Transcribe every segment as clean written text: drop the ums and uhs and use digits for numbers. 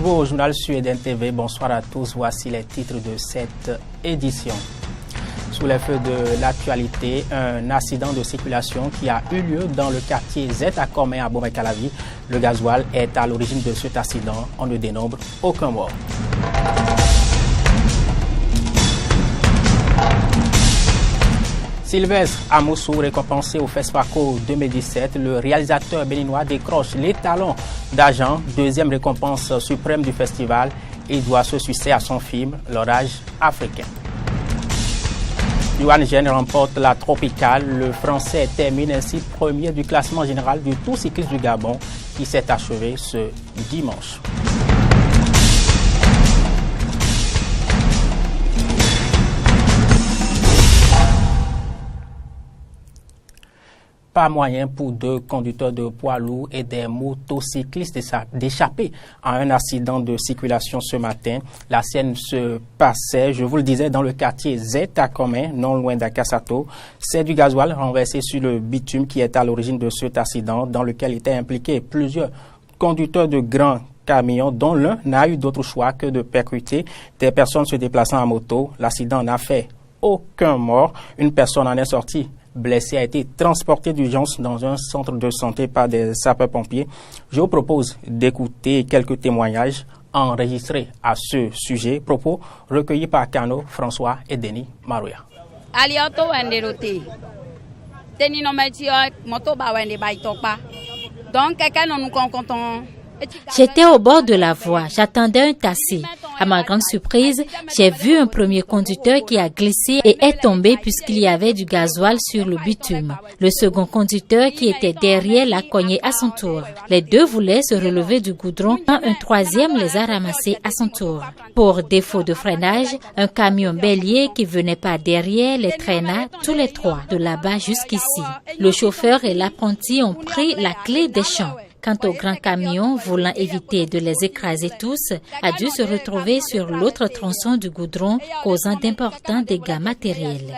nouveau journal sur Eden TV. Bonsoir à tous. Voici les titres de cette édition. Sous les feux de l'actualité, un accident de circulation qui a eu lieu dans le quartier Z à Comé à Bomé-Calavi. Le gasoil est à l'origine de cet accident. On ne dénombre aucun mort. Sylvestre Amoussou, récompensé au FESPACO 2017, le réalisateur béninois décroche l'étalon d'argent, deuxième récompense suprême du festival, et doit ce succès à son film L'Orage africain. Yohan Gène remporte la tropicale. Le Français termine ainsi premier du classement général du Tour cycliste du Gabon qui s'est achevé ce dimanche. Pas moyen pour deux conducteurs de poids lourds et des motocyclistes d'échapper à un accident de circulation ce matin. La scène se passait, je vous le disais, dans le quartier Z à Comé, non loin d'Akasato. C'est du gasoil renversé sur le bitume qui est à l'origine de cet accident dans lequel étaient impliqués plusieurs conducteurs de grands camions dont l'un n'a eu d'autre choix que de percuter des personnes se déplaçant à moto. L'accident n'a fait aucun mort. Une personne en est sortie blessé, a été transporté d'urgence dans un centre de santé par des sapeurs-pompiers. Je vous propose d'écouter quelques témoignages enregistrés à ce sujet, propos recueillis par Kano, François et Denis Marouya. J'étais au bord de la voie, j'attendais un taxi. À ma grande surprise, j'ai vu un premier conducteur qui a glissé et est tombé puisqu'il y avait du gasoil sur le bitume. Le second conducteur qui était derrière l'a cogné à son tour. Les deux voulaient se relever du goudron quand un troisième les a ramassés à son tour. Pour défaut de freinage, un camion bélier qui venait par derrière les traîna tous les trois de là-bas jusqu'ici. Le chauffeur et l'apprenti ont pris la clé des champs. Quant au grand camion, voulant éviter de les écraser tous, a dû se retrouver sur l'autre tronçon du goudron, causant d'importants dégâts matériels.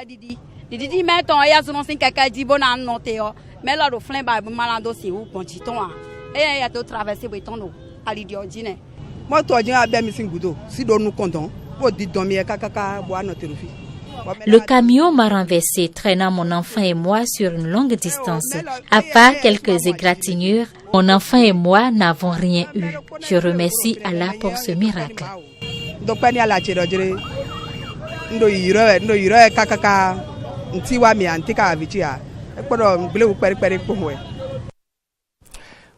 Le camion m'a renversé, traînant mon enfant et moi sur une longue distance. À part quelques égratignures, mon enfant et moi n'avons rien eu. Je remercie Allah pour ce miracle.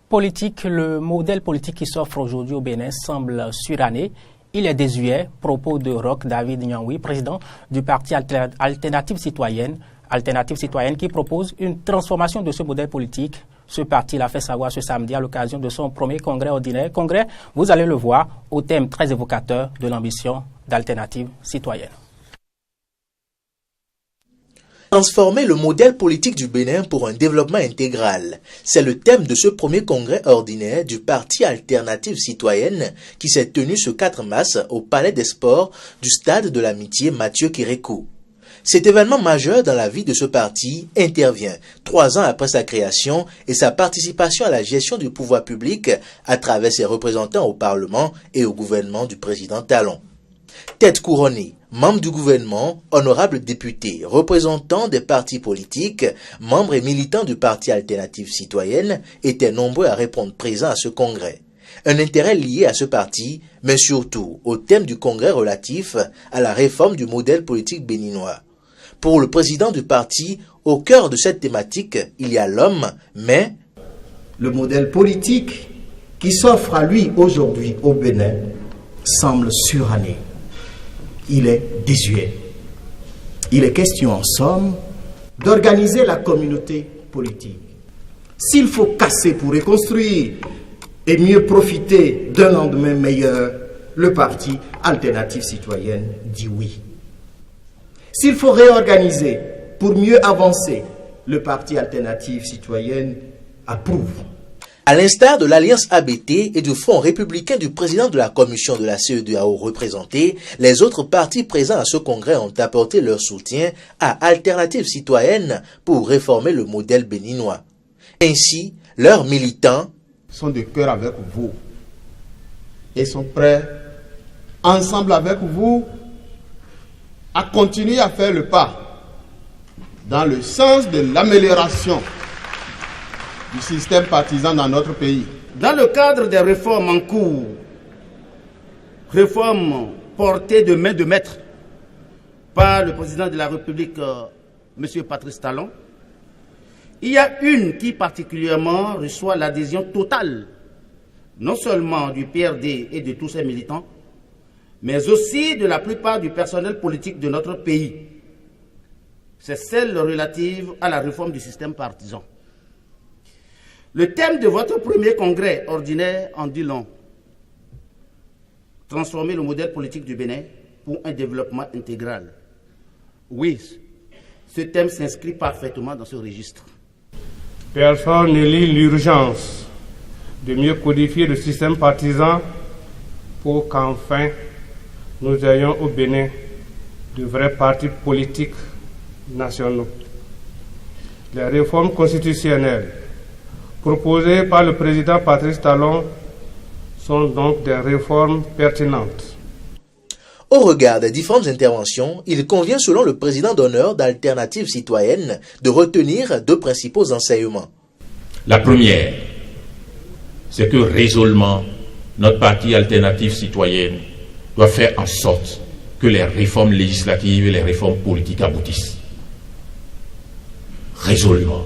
Politique, le modèle politique qui s'offre aujourd'hui au Bénin semble suranné. Il est désuet. Propos de Roch David Nyangoui, président du parti Alternative Citoyenne qui propose une transformation de ce modèle politique. Ce parti l'a fait savoir ce samedi à l'occasion de son premier congrès ordinaire. Congrès, vous allez le voir, au thème très évocateur de l'ambition d'Alternative Citoyenne. Transformer le modèle politique du Bénin pour un développement intégral. C'est le thème de ce premier congrès ordinaire du Parti Alternative Citoyenne qui s'est tenu ce 4 mars au Palais des Sports du Stade de l'Amitié Mathieu Kérékou. Cet événement majeur dans la vie de ce parti intervient 3 ans après sa création et sa participation à la gestion du pouvoir public à travers ses représentants au Parlement et au gouvernement du président Talon. Tête couronnée, membres du gouvernement, honorables députés, représentants des partis politiques, membres et militants du Parti Alternative Citoyenne étaient nombreux à répondre présents à ce congrès. Un intérêt lié à ce parti, mais surtout au thème du congrès relatif à la réforme du modèle politique béninois. Pour le président du parti, au cœur de cette thématique, il y a l'homme, mais le modèle politique qui s'offre à lui aujourd'hui au Bénin semble suranné. Il est désuet. Il est question en somme d'organiser la communauté politique. S'il faut casser pour reconstruire et mieux profiter d'un lendemain meilleur, le parti Alternative Citoyenne dit oui. S'il faut réorganiser pour mieux avancer, le parti Alternative Citoyenne approuve. À l'instar de l'Alliance ABT et du Front républicain du président de la commission de la CEDEAO représenté, les autres partis présents à ce congrès ont apporté leur soutien à Alternative Citoyenne pour réformer le modèle béninois. Ainsi, leurs militants sont de cœur avec vous. et sont prêts, ensemble avec vous, à continuer à faire le pas dans le sens de l'amélioration du système partisan dans notre pays. Dans le cadre des réformes en cours, réformes portées de main de maître par le président de la République, M. Patrice Talon, il y a une qui particulièrement reçoit l'adhésion totale, non seulement du PRD et de tous ses militants, mais aussi de la plupart du personnel politique de notre pays. C'est celle relative à la réforme du système partisan. Le thème de votre premier congrès ordinaire en dit long. Transformer le modèle politique du Bénin pour un développement intégral. Oui, ce thème s'inscrit parfaitement dans ce registre. Personne ne lit l'urgence de mieux codifier le système partisan pour qu'enfin nous ayons au Bénin de vrais partis politiques nationaux. Les réformes constitutionnelles proposées par le président Patrice Talon sont donc des réformes pertinentes. Au regard des différentes interventions, il convient selon le président d'honneur d'Alternative Citoyenne de retenir deux principaux enseignements. La première, c'est que résolument, notre parti Alternative Citoyenne doit faire en sorte que les réformes législatives et les réformes politiques aboutissent. Résolument.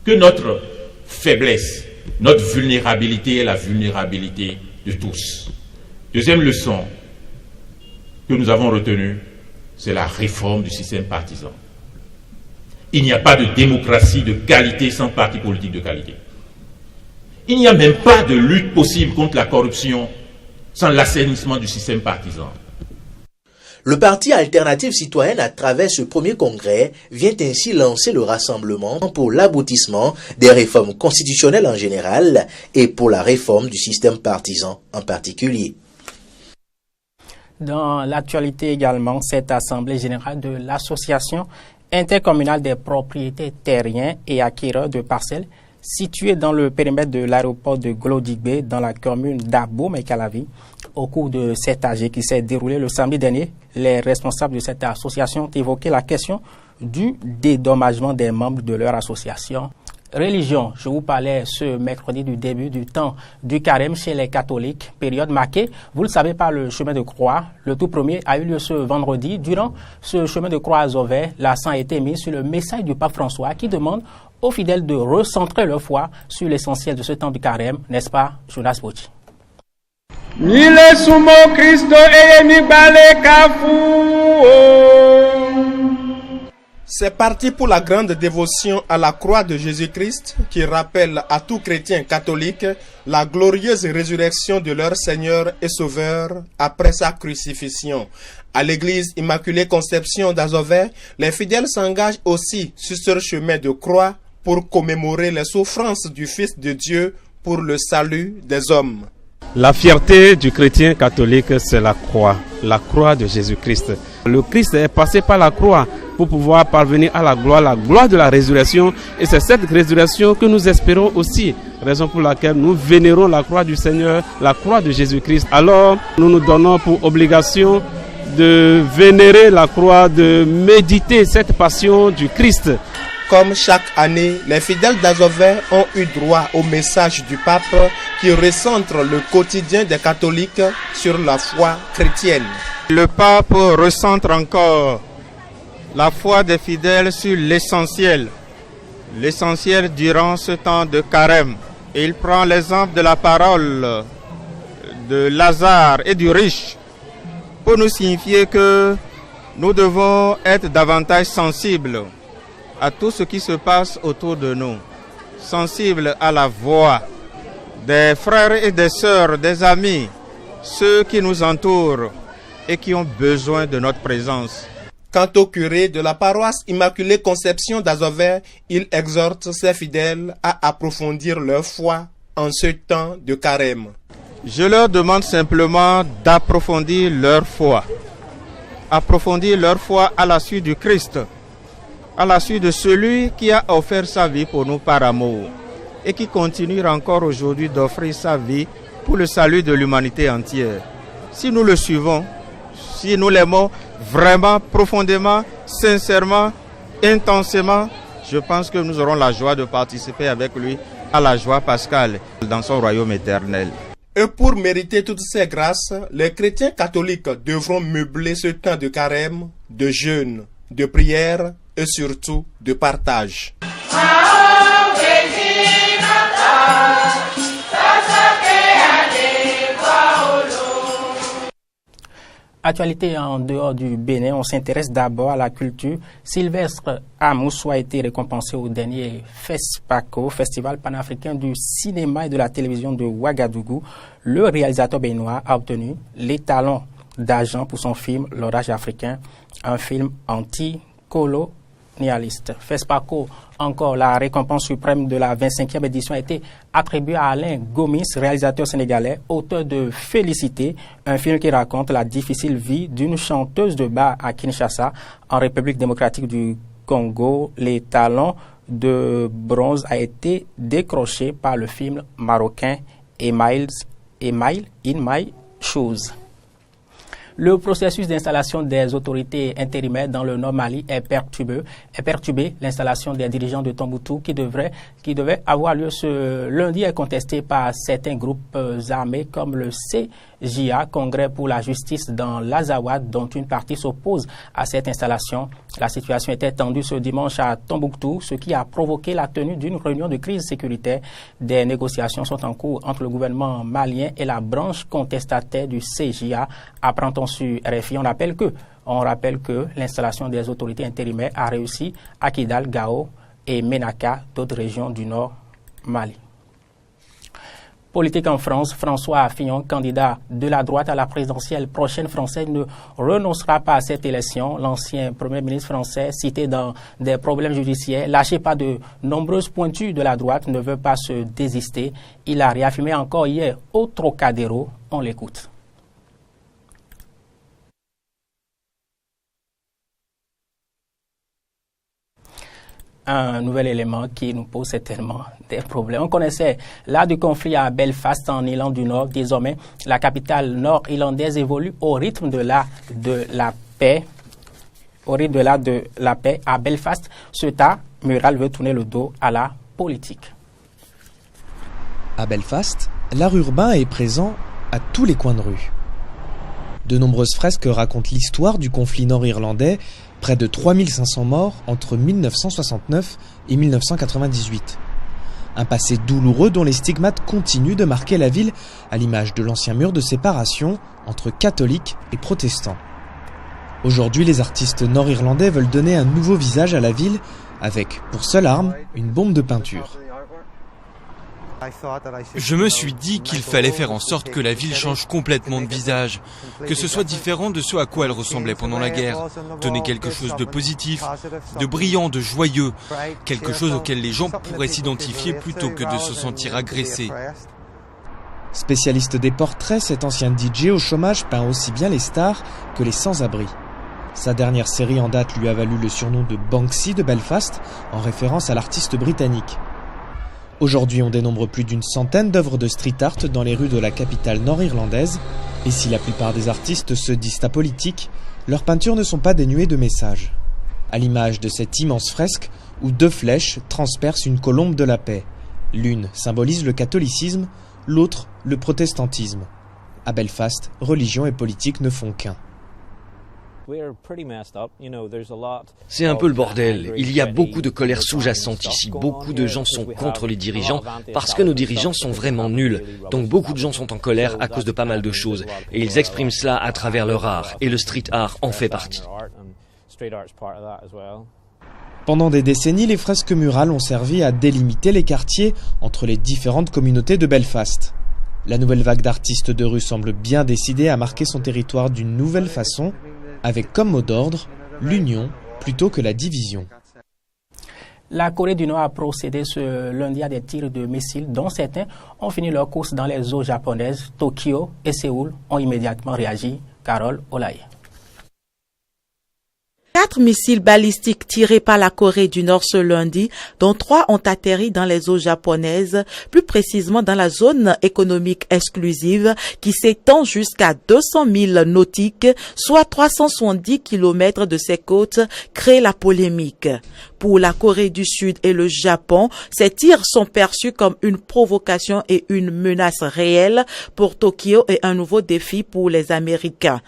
Que notre faiblesse, notre vulnérabilité est la vulnérabilité de tous. Deuxième leçon que nous avons retenue, c'est la réforme du système partisan. Il n'y a pas de démocratie de qualité sans parti politique de qualité. Il n'y a même pas de lutte possible contre la corruption sans l'assainissement du système partisan. Le parti Alternative Citoyenne, à travers ce premier congrès, vient ainsi lancer le rassemblement pour l'aboutissement des réformes constitutionnelles en général et pour la réforme du système partisan en particulier. Dans l'actualité également, cette assemblée générale de l'association intercommunale des propriétaires terriens et acquéreurs de parcelles située dans le périmètre de l'aéroport de Golo-Digbé dans la commune d'Abo-Mekalavi. Au cours de cet AG qui s'est déroulé le samedi dernier, les responsables de cette association ont évoqué la question du dédommagement des membres de leur association. Religion, je vous parlais ce mercredi du début du temps du carême chez les catholiques, période marquée, vous le savez, par le chemin de croix. Le tout premier a eu lieu ce vendredi. Durant ce chemin de croix à Zové, l'accent a été mis sur le message du pape François qui demande aux fidèles de recentrer leur foi sur l'essentiel de ce temps du carême, n'est-ce pas, Jonas Bochi? C'est parti pour la grande dévotion à la croix de Jésus-Christ qui rappelle à tout chrétien catholique la glorieuse résurrection de leur Seigneur et Sauveur après sa crucifixion. À l'église Immaculée Conception d'Azové, les fidèles s'engagent aussi sur ce chemin de croix pour commémorer les souffrances du Fils de Dieu pour le salut des hommes. La fierté du chrétien catholique, c'est la croix de Jésus-Christ. Le Christ est passé par la croix pour pouvoir parvenir à la gloire de la résurrection. Et c'est cette résurrection que nous espérons aussi, raison pour laquelle nous vénérons la croix du Seigneur, la croix de Jésus-Christ. Alors, nous nous donnons pour obligation de vénérer la croix, de méditer cette passion du Christ. Comme chaque année, les fidèles d'Azové ont eu droit au message du pape qui recentre le quotidien des catholiques sur la foi chrétienne. Le pape recentre encore la foi des fidèles sur l'essentiel durant ce temps de carême. Et il prend l'exemple de la parole de Lazare et du riche pour nous signifier que nous devons être davantage sensibles à tout ce qui se passe autour de nous, sensibles à la voix des frères et des sœurs, des amis, ceux qui nous entourent et qui ont besoin de notre présence. Quant au curé de la paroisse Immaculée Conception d'Azové, il exhorte ses fidèles à approfondir leur foi en ce temps de carême. Je leur demande simplement d'approfondir leur foi à la suite du Christ, à la suite de celui qui a offert sa vie pour nous par amour et qui continue encore aujourd'hui d'offrir sa vie pour le salut de l'humanité entière. Si nous le suivons, si nous l'aimons vraiment, profondément, sincèrement, intensément, je pense que nous aurons la joie de participer avec lui à la joie pascale dans son royaume éternel. Et pour mériter toutes ces grâces, les chrétiens catholiques devront meubler ce temps de carême, de jeûne, de prière et surtout de partage. Actualité en dehors du Bénin, on s'intéresse d'abord à la culture. Sylvestre Amoussou a été récompensé au dernier FESPACO, Festival panafricain du cinéma et de la télévision de Ouagadougou. Le réalisateur béninois a obtenu l'étalon d'argent pour son film L'Orage africain, un film anti-colonialiste. FESPACO, encore la récompense suprême de la 25e édition, a été attribuée à Alain Gomis, réalisateur sénégalais, auteur de Félicité, un film qui raconte la difficile vie d'une chanteuse de bar à Kinshasa, en République démocratique du Congo. L'étalon de bronze a été décroché par le film marocain Emile in My Shoes. Le processus d'installation des autorités intérimaires dans le Nord Mali est perturbé. L'installation des dirigeants de Tombouctou qui devait avoir lieu ce lundi est contestée par certains groupes armés comme le CJA, Congrès pour la justice dans l'Azawad, dont une partie s'oppose à cette installation. La situation était tendue ce dimanche à Tombouctou, ce qui a provoqué la tenue d'une réunion de crise sécuritaire. Des négociations sont en cours entre le gouvernement malien et la branche contestataire du CJA. Apprend-on sur RFI, on rappelle que l'installation des autorités intérimaires a réussi à Kidal, Gao et Ménaka, d'autres régions du Nord Mali. Politique en France, François Fillon, candidat de la droite à la présidentielle prochaine française, ne renoncera pas à cette élection. L'ancien Premier ministre français, cité dans des problèmes judiciaires, lâché par de nombreuses pointures de la droite, ne veut pas se désister. Il a réaffirmé encore hier au Trocadéro. On l'écoute. Un nouvel élément qui nous pose certainement des problèmes. On connaissait là du conflit à Belfast en Irlande du Nord. Désormais, la capitale nord-irlandaise évolue au rythme de la paix. À Belfast, ce tas mural veut tourner le dos à la politique. À Belfast, l'art urbain est présent à tous les coins de rue. De nombreuses fresques racontent l'histoire du conflit nord-irlandais, près de 3500 morts entre 1969 et 1998. Un passé douloureux dont les stigmates continuent de marquer la ville à l'image de l'ancien mur de séparation entre catholiques et protestants. Aujourd'hui, les artistes nord-irlandais veulent donner un nouveau visage à la ville avec, pour seule arme, une bombe de peinture. Je me suis dit qu'il fallait faire en sorte que la ville change complètement de visage, que ce soit différent de ce à quoi elle ressemblait pendant la guerre, donner quelque chose de positif, de brillant, de joyeux, quelque chose auquel les gens pourraient s'identifier plutôt que de se sentir agressés. Spécialiste des portraits, cet ancien DJ au chômage peint aussi bien les stars que les sans-abri. Sa dernière série en date lui a valu le surnom de Banksy de Belfast, en référence à l'artiste britannique. Aujourd'hui, on dénombre plus d'une centaine d'œuvres de street art dans les rues de la capitale nord-irlandaise. Et si la plupart des artistes se disent apolitiques, leurs peintures ne sont pas dénuées de messages. À l'image de cette immense fresque où deux flèches transpercent une colombe de la paix. L'une symbolise le catholicisme, l'autre le protestantisme. À Belfast, religion et politique ne font qu'un. C'est un peu le bordel. Il y a beaucoup de colère sous-jacente ici. Beaucoup de gens sont contre les dirigeants parce que nos dirigeants sont vraiment nuls. Donc beaucoup de gens sont en colère à cause de pas mal de choses. Et ils expriment cela à travers leur art. Et le street art en fait partie. Pendant des décennies, les fresques murales ont servi à délimiter les quartiers entre les différentes communautés de Belfast. La nouvelle vague d'artistes de rue semble bien décidée à marquer son territoire d'une nouvelle façon, avec comme mot d'ordre l'union plutôt que la division. La Corée du Nord a procédé ce lundi à des tirs de missiles dont certains ont fini leur course dans les eaux japonaises. Tokyo et Séoul ont immédiatement réagi. Carole Olaye. 4 missiles balistiques tirés par la Corée du Nord ce lundi, dont 3 ont atterri dans les eaux japonaises, plus précisément dans la zone économique exclusive qui s'étend jusqu'à 200 000 nautiques, soit 370 km de ses côtes, créent la polémique. Pour la Corée du Sud et le Japon, ces tirs sont perçus comme une provocation et une menace réelle pour Tokyo et un nouveau défi pour les Américains.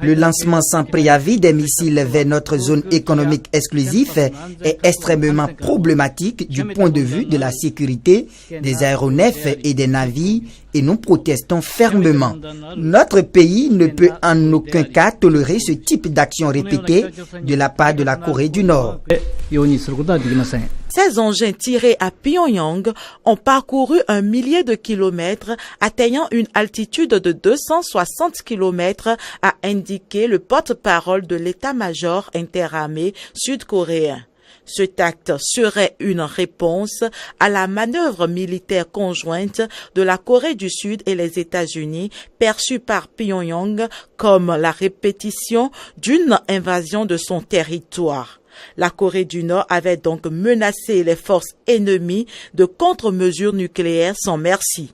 Le lancement sans préavis des missiles vers notre zone économique exclusive est extrêmement problématique du point de vue de la sécurité des aéronefs et des navires et nous protestons fermement. Notre pays ne peut en aucun cas tolérer ce type d'action répétée de la part de la Corée du Nord. Ces engins tirés à Pyongyang ont parcouru 1 millier de kilomètres, atteignant une altitude de 260 kilomètres, a indiqué le porte-parole de l'état-major interarmé sud-coréen. Cet acte serait une réponse à la manœuvre militaire conjointe de la Corée du Sud et les États-Unis, perçue par Pyongyang comme la répétition d'une invasion de son territoire. La Corée du Nord avait donc menacé les forces ennemies de contre-mesures nucléaires sans merci.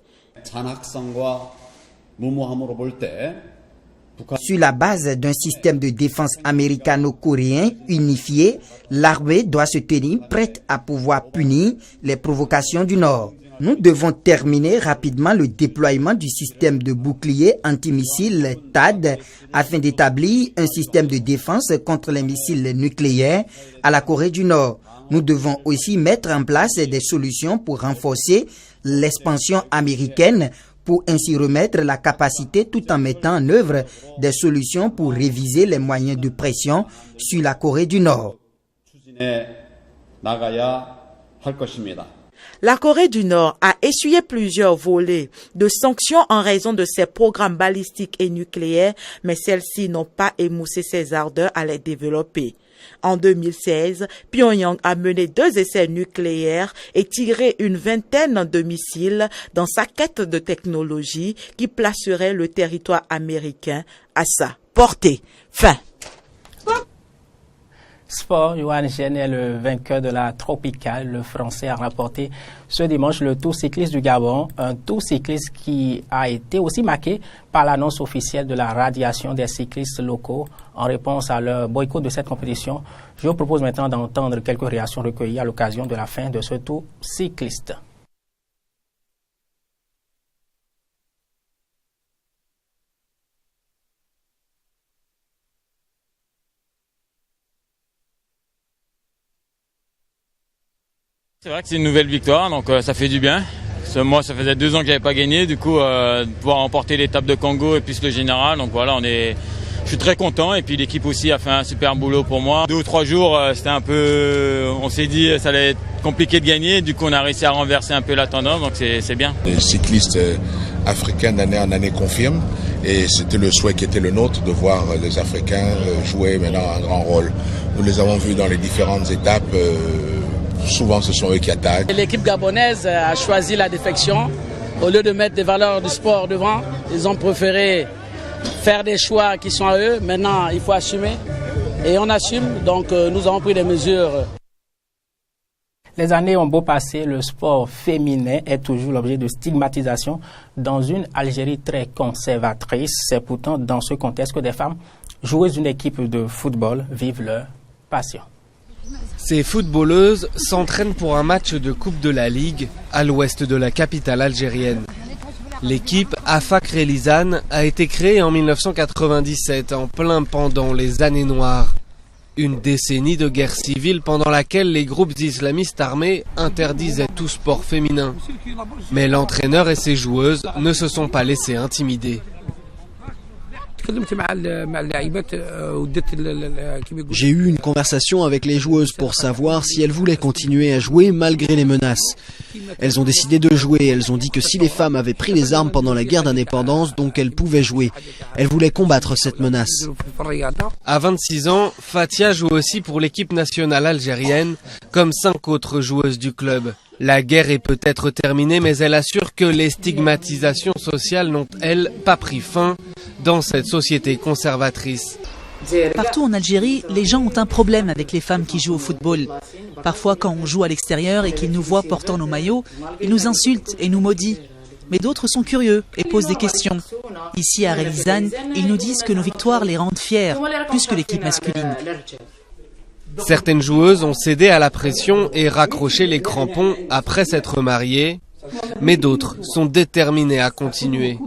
Sur la base d'un système de défense américano-coréen unifié, l'armée doit se tenir prête à pouvoir punir les provocations du Nord. Nous devons terminer rapidement le déploiement du système de bouclier antimissile THAAD afin d'établir un système de défense contre les missiles nucléaires à la Corée du Nord. Nous devons aussi mettre en place des solutions pour renforcer l'expansion américaine pour ainsi remettre la capacité tout en mettant en œuvre des solutions pour réviser les moyens de pression sur la Corée du Nord. La Corée du Nord a essuyé plusieurs volets de sanctions en raison de ses programmes balistiques et nucléaires, mais celles-ci n'ont pas émoussé ses ardeurs à les développer. En 2016, Pyongyang a mené 2 essais nucléaires et tiré une vingtaine de missiles dans sa quête de technologie qui placerait le territoire américain à sa portée. Fin. Sport, Yohan Gen est le vainqueur de la Tropicale. Le Français a remporté ce dimanche le Tour cycliste du Gabon, un Tour cycliste qui a été aussi marqué par l'annonce officielle de la radiation des cyclistes locaux en réponse à leur boycott de cette compétition. Je vous propose maintenant d'entendre quelques réactions recueillies à l'occasion de la fin de ce Tour cycliste. C'est vrai que c'est une nouvelle victoire, donc ça fait du bien. Moi, ça faisait 2 ans que j'avais pas gagné, du coup, de pouvoir remporter l'étape de Congo et puis le général, donc voilà, je suis très content et puis l'équipe aussi a fait un super boulot pour moi. 2 ou 3 jours, c'était un peu, on s'est dit ça allait être compliqué de gagner, du coup on a réussi à renverser un peu la tendance, donc c'est bien. Les cyclistes africains d'année en année confirment et c'était le souhait qui était le nôtre de voir les Africains jouer maintenant un grand rôle. Nous les avons vus dans les différentes étapes. Souvent, ce sont eux qui attaquent. L'équipe gabonaise a choisi la défection. Au lieu de mettre des valeurs du sport devant, ils ont préféré faire des choix qui sont à eux. Maintenant, il faut assumer. Et on assume, donc nous avons pris des mesures. Les années ont beau passer, le sport féminin est toujours l'objet de stigmatisation dans une Algérie très conservatrice. C'est pourtant dans ce contexte que des femmes joueuses d'une équipe de football vivent leur passion. Ces footballeuses s'entraînent pour un match de Coupe de la Ligue à l'ouest de la capitale algérienne. L'équipe Afak Relizane a été créée en 1997 en plein pendant les années noires. Une décennie de guerre civile pendant laquelle les groupes islamistes armés interdisaient tout sport féminin. Mais l'entraîneur et ses joueuses ne se sont pas laissés intimider. J'ai eu une conversation avec les joueuses pour savoir si elles voulaient continuer à jouer malgré les menaces. Elles ont décidé de jouer. Elles ont dit que si les femmes avaient pris les armes pendant la guerre d'indépendance, donc elles pouvaient jouer. Elles voulaient combattre cette menace. À 26 ans, Fatia joue aussi pour l'équipe nationale algérienne, comme 5 autres joueuses du club. La guerre est peut-être terminée, mais elle assure que les stigmatisations sociales n'ont, elles, pas pris fin dans cette société conservatrice. Partout en Algérie, les gens ont un problème avec les femmes qui jouent au football. Parfois, quand on joue à l'extérieur et qu'ils nous voient portant nos maillots, ils nous insultent et nous maudissent. Mais d'autres sont curieux et posent des questions. Ici, à Relizane, ils nous disent que nos victoires les rendent fiers, plus que l'équipe masculine. Certaines joueuses ont cédé à la pression et raccroché les crampons après s'être mariées, mais d'autres sont déterminées à continuer.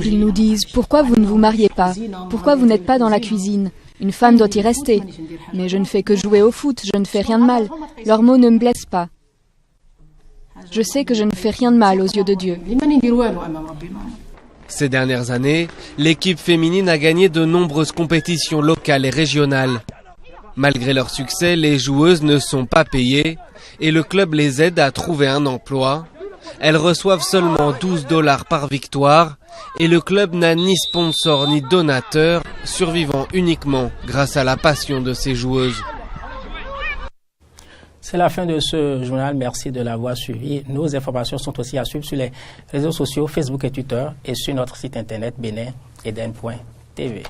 Ils nous disent « Pourquoi vous ne vous mariez pas? Pourquoi vous n'êtes pas dans la cuisine? Une femme doit y rester. Mais je ne fais que jouer au foot, je ne fais rien de mal. Leurs mots ne me blessent pas. Je sais que je ne fais rien de mal aux yeux de Dieu. » Ces dernières années, l'équipe féminine a gagné de nombreuses compétitions locales et régionales. Malgré leur succès, les joueuses ne sont pas payées et le club les aide à trouver un emploi. Elles reçoivent seulement $12 par victoire et le club n'a ni sponsor ni donateur, survivant uniquement grâce à la passion de ses joueuses. C'est la fin de ce journal. Merci de l'avoir suivi. Nos informations sont aussi à suivre sur les réseaux sociaux, Facebook et Twitter, et sur notre site internet benin-eden.tv.